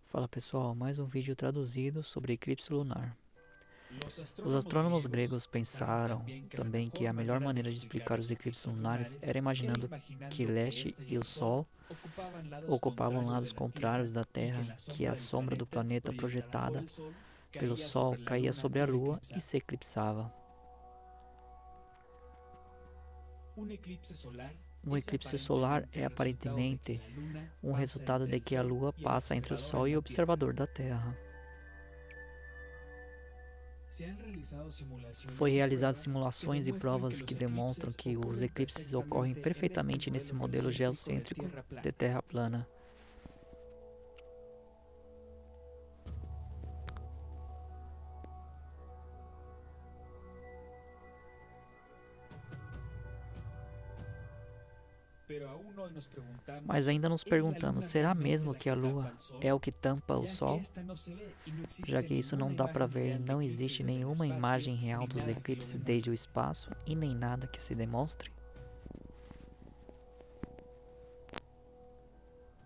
Fala pessoal, mais um vídeo traduzido sobre eclipse lunar. Os astrônomos gregos pensaram também que a melhor maneira de explicar os eclipses lunares era imaginando que Leste e o Sol ocupavam lados contrários da Terra, que a sombra do planeta projetada pelo Sol caía sobre a Lua e se eclipsava. Um eclipse solar é aparentemente um resultado de que a Lua passa entre o Sol e o observador da Terra. Foi realizado simulações e provas que demonstram que os eclipses ocorrem perfeitamente nesse modelo geocêntrico de Terra plana. Mas ainda nos perguntamos, será mesmo que a Lua é o que tampa o Sol? Já que isso não dá para ver, não existe nenhuma imagem real dos eclipses desde o espaço e nem nada que se demonstre?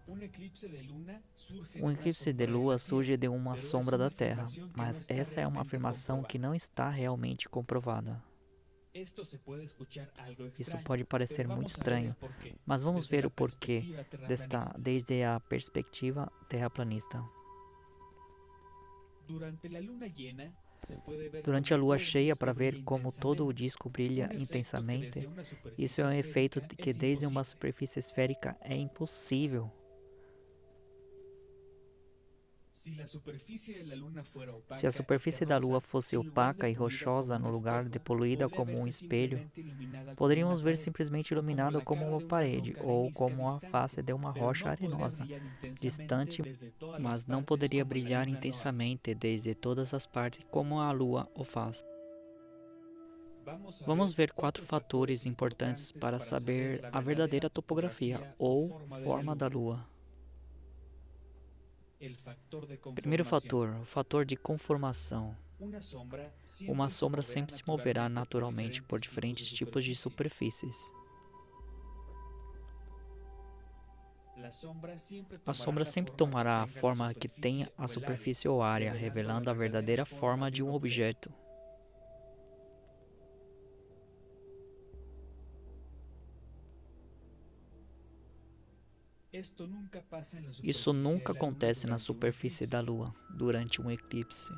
Um eclipse de Lua surge de uma sombra da Terra, mas essa é uma afirmação que não está realmente comprovada. Isso pode parecer muito estranho, mas vamos ver o porquê desde a perspectiva terraplanista. Durante a lua cheia, para ver como todo o disco brilha intensamente, isso é um efeito que desde uma superfície esférica é impossível. Se a superfície da Lua fosse opaca e rochosa no lugar de poluída como um espelho, poderíamos ver simplesmente iluminado como uma parede ou como a face de uma rocha arenosa, distante, mas não poderia brilhar intensamente desde todas as partes como a Lua o faz. Vamos ver 4 fatores importantes para saber a verdadeira topografia ou forma da Lua. Primeiro fator, o fator de conformação. Uma sombra sempre se moverá naturalmente por diferentes tipos de superfícies. A sombra sempre tomará a forma que tem a superfície ou área, revelando a verdadeira forma de um objeto. Isso nunca acontece na superfície da Lua durante um eclipse.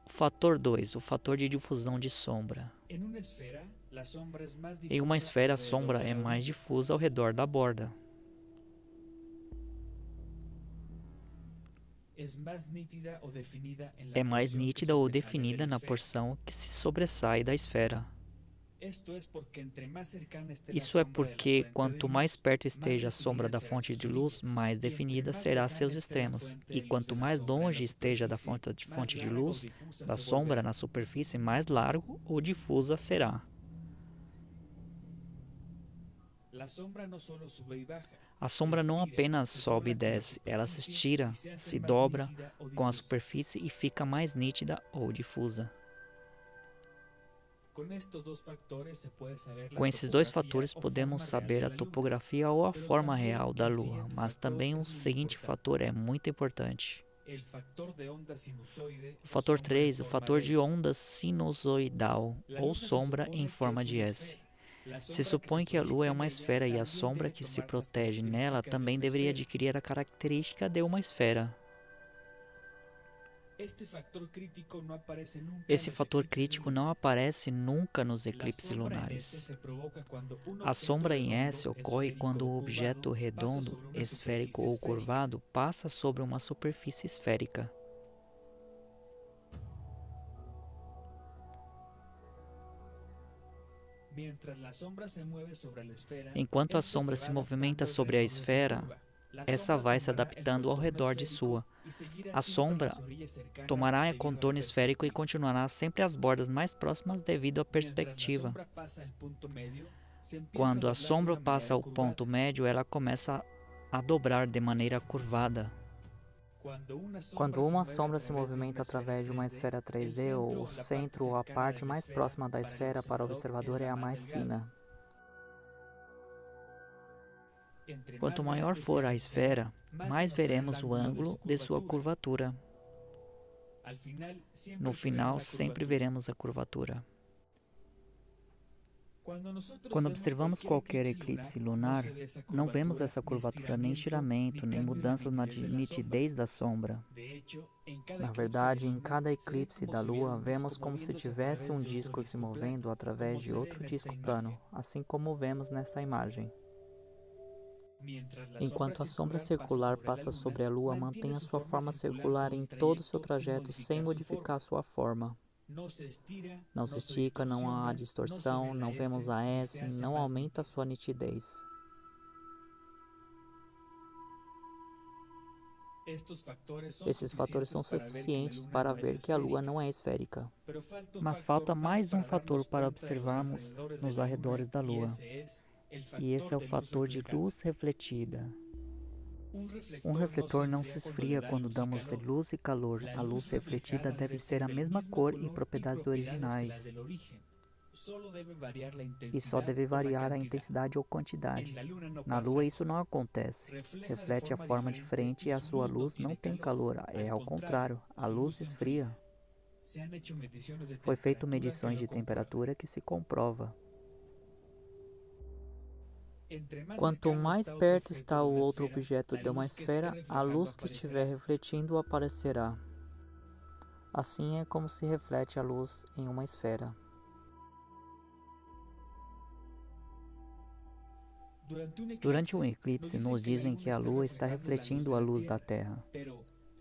O fator 2, o fator de difusão de sombra. Em uma esfera, a sombra é mais difusa ao redor da borda. É mais nítida ou definida na porção que se sobressai da esfera. Isso é porque, quanto mais perto esteja a sombra da fonte de luz, mais definida será seus extremos, e quanto mais longe esteja da fonte de luz da sombra na superfície, mais largo ou difusa será. A sombra não apenas sobe e desce, ela se estira, se dobra com a superfície e fica mais nítida ou difusa. Com esses 2 fatores podemos saber a topografia ou a forma real da Lua, mas também o seguinte fator é muito importante. O fator 3, o fator de onda sinusoidal ou sombra em forma de S. Se supõe que a Lua é uma esfera e a sombra que se protege nela também deveria adquirir a característica de uma esfera. Esse fator crítico não aparece nunca nos eclipses lunares. A sombra em S ocorre quando o objeto redondo, esférico ou curvado passa sobre uma superfície esférica. Enquanto a sombra se movimenta sobre a esfera, essa vai se adaptando ao redor de sua. A sombra tomará contorno esférico e continuará sempre às bordas mais próximas devido à perspectiva. Quando a sombra passa o ponto médio, ela começa a dobrar de maneira curvada. Quando uma sombra se movimenta através de uma esfera 3D, o centro ou a parte mais próxima da esfera para o observador é a mais fina. Quanto maior for a esfera, mais veremos o ângulo de sua curvatura. No final, sempre veremos a curvatura. Quando observamos qualquer eclipse lunar, não vemos essa curvatura, nem estiramento, nem mudanças na nitidez da sombra. Na verdade, em cada eclipse da Lua, vemos como se tivesse um disco se movendo através de outro disco plano, assim como vemos nesta imagem. Enquanto a sombra circular passa sobre a Lua, mantém a sua forma circular em todo o seu trajeto sem modificar sua forma. Não se estica, não há distorção, não vemos AS, não aumenta a sua nitidez. Esses fatores são suficientes para ver que a Lua não é esférica. Mas falta mais um fator para observarmos nos arredores da Lua. E esse é o fator de luz refletida. Um refletor não se esfria quando damos luz e calor. A luz refletida deve ser a mesma cor e propriedades originais. E só deve variar a intensidade ou quantidade. Na Lua isso não acontece. Reflete a forma diferente e a sua luz não tem calor. É ao contrário, a luz esfria. Foi feito medições de temperatura que se comprova. Quanto mais perto está o outro objeto de uma esfera, a luz que estiver refletindo aparecerá. Assim é como se reflete a luz em uma esfera. Durante um eclipse, nos dizem que a Lua está refletindo a luz da Terra.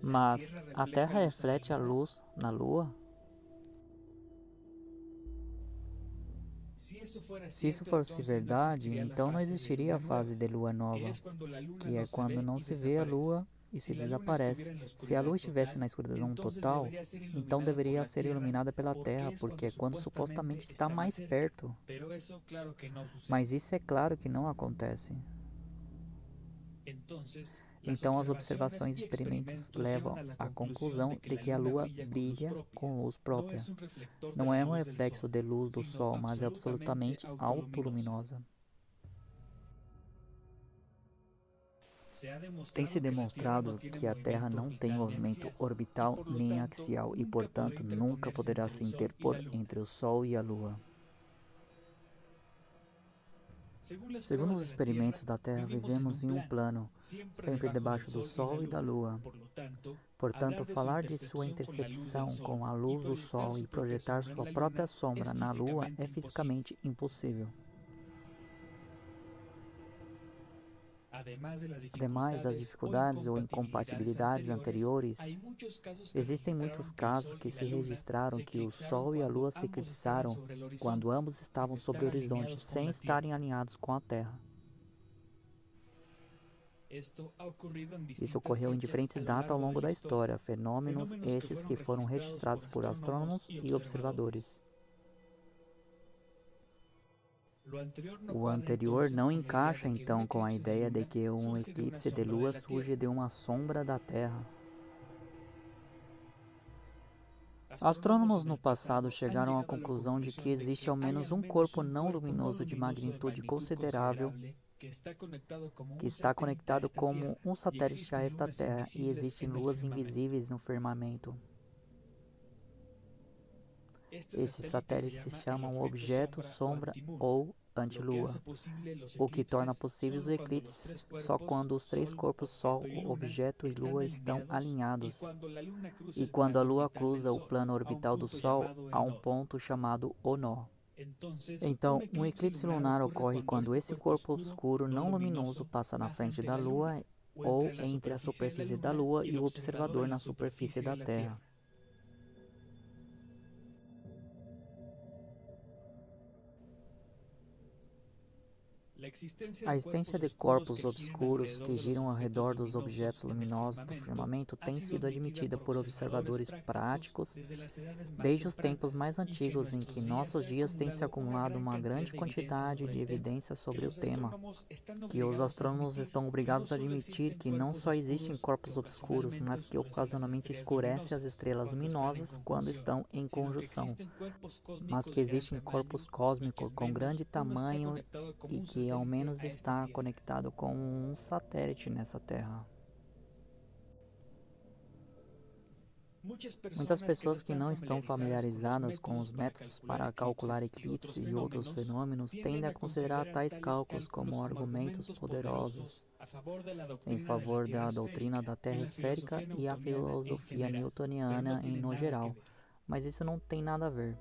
Mas a Terra reflete a luz na Lua? Se isso fosse verdade, então não existiria a fase de lua nova, que é quando não se vê a lua e se desaparece. Se a lua estivesse na escuridão total, então deveria ser iluminada pela Terra, porque é quando supostamente está mais perto. Mas isso é claro que não acontece. Então, as observações e experimentos levam à conclusão de que a Lua brilha com luz própria. Não é um reflexo de luz do Sol, mas é absolutamente autoluminosa. Tem-se demonstrado que a Terra não tem movimento orbital nem axial e, portanto, nunca poderá se interpor entre o Sol e a Lua. Segundo os experimentos da Terra, vivemos em um plano, sempre debaixo do Sol e da Lua. Portanto, falar de sua intercepção com a luz do Sol e projetar sua própria sombra na Lua é fisicamente impossível. Ademais das dificuldades ou incompatibilidades anteriores, existem muitos casos que se registraram que o Sol e a Lua se eclipsaram quando ambos estavam sobre o horizonte sem estarem alinhados com a Terra. Isso ocorreu em diferentes datas ao longo da história, fenômenos estes que foram registrados por astrônomos e observadores. O anterior não encaixa então com a ideia de que um eclipse de lua surge de uma sombra da Terra. Astrônomos no passado chegaram à conclusão de que existe ao menos um corpo não luminoso de magnitude considerável que está conectado como um satélite a esta Terra e existem luas invisíveis no firmamento. Esses satélites se chamam objeto sombra ou antilua, o que torna possíveis os eclipses só quando os três corpos Sol, objeto e Lua estão alinhados, e quando a Lua cruza o plano orbital do Sol a um ponto chamado o nó. Então, um eclipse lunar ocorre quando esse corpo obscuro não luminoso passa na frente da Lua ou entre a superfície da Lua e o observador na superfície da Terra. A existência de corpos obscuros que giram ao redor dos objetos luminosos do firmamento tem sido admitida por observadores práticos desde os tempos mais antigos, em que em nossos dias tem se acumulado uma grande quantidade de evidências sobre o tema, que os astrônomos estão obrigados a admitir que não só existem corpos obscuros, mas que ocasionalmente escurecem as estrelas luminosas quando estão em conjunção, mas que existem corpos cósmicos com grande tamanho e que ao menos está conectado com um satélite nessa Terra. Muitas pessoas que não estão familiarizadas com os métodos para calcular eclipse e outros fenômenos tendem a considerar tais cálculos como argumentos poderosos em favor da doutrina da Terra esférica e a filosofia newtoniana no geral, mas isso não tem nada a ver.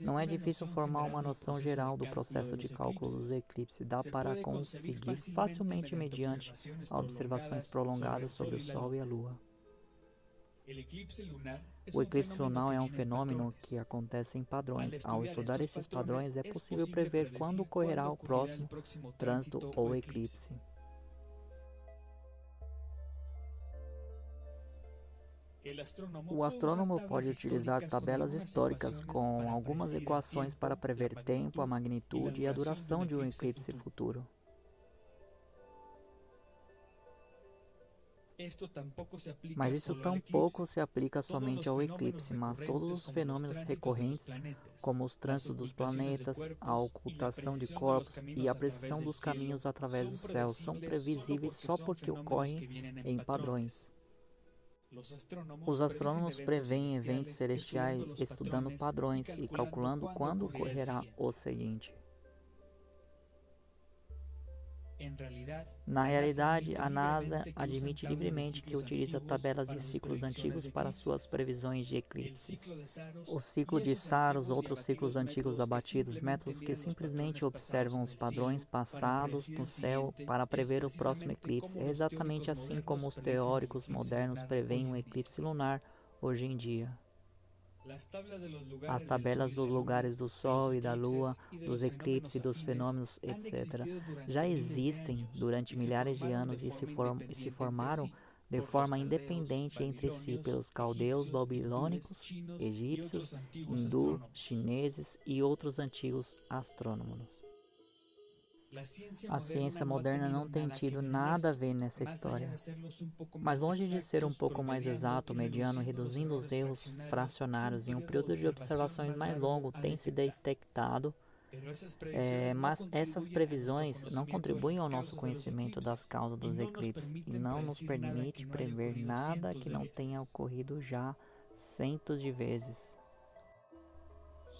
Não é difícil formar uma noção geral do processo de cálculo dos eclipses. Dá para conseguir facilmente mediante observações prolongadas sobre o Sol e a Lua. O eclipse lunar é um fenômeno que acontece em padrões. Ao estudar esses padrões, é possível prever quando ocorrerá o próximo trânsito ou eclipse. O astrônomo pode utilizar tabelas históricas com algumas equações para prever tempo, a magnitude e a duração de um eclipse futuro. Mas isso tampouco se aplica somente ao eclipse, mas todos os fenômenos recorrentes, como os trânsitos dos planetas, a ocultação de corpos e a precisão dos caminhos através do céu, são previsíveis só porque ocorrem em padrões. Os astrônomos preveem eventos celestiais estudando padrões e calculando quando ocorrerá o seguinte. Na realidade, a NASA admite livremente que utiliza tabelas de ciclos antigos para suas previsões de eclipses. O ciclo de Saros, outros ciclos antigos abatidos, métodos que simplesmente observam os padrões passados no céu para prever o próximo eclipse. É exatamente assim como os teóricos modernos preveem um eclipse lunar hoje em dia. As tabelas dos lugares do Sol e da Lua, dos eclipses, dos fenômenos, etc., já existem durante milhares de anos e se formaram de forma independente entre si pelos caldeus, babilônicos, egípcios, hindus, chineses e outros antigos astrônomos. A ciência moderna não tem tido nada a ver nessa história, mas longe de ser um pouco mais exato, mediano, reduzindo os erros fracionários em um período de observações mais longo, tem se detectado, mas essas previsões não contribuem ao nosso conhecimento das causas dos eclipses e não nos permite prever nada que não tenha ocorrido já centos de vezes.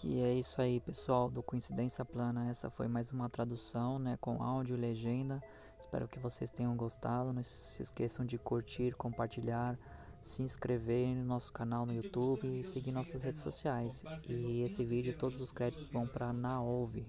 E é isso aí, pessoal, do Coincidência Plana. Essa foi mais uma tradução, com áudio e legenda. Espero que vocês tenham gostado. Não se esqueçam de curtir, compartilhar, se inscrever no nosso canal no YouTube e seguir nossas redes sociais. E esse vídeo, todos os créditos vão para Naouve.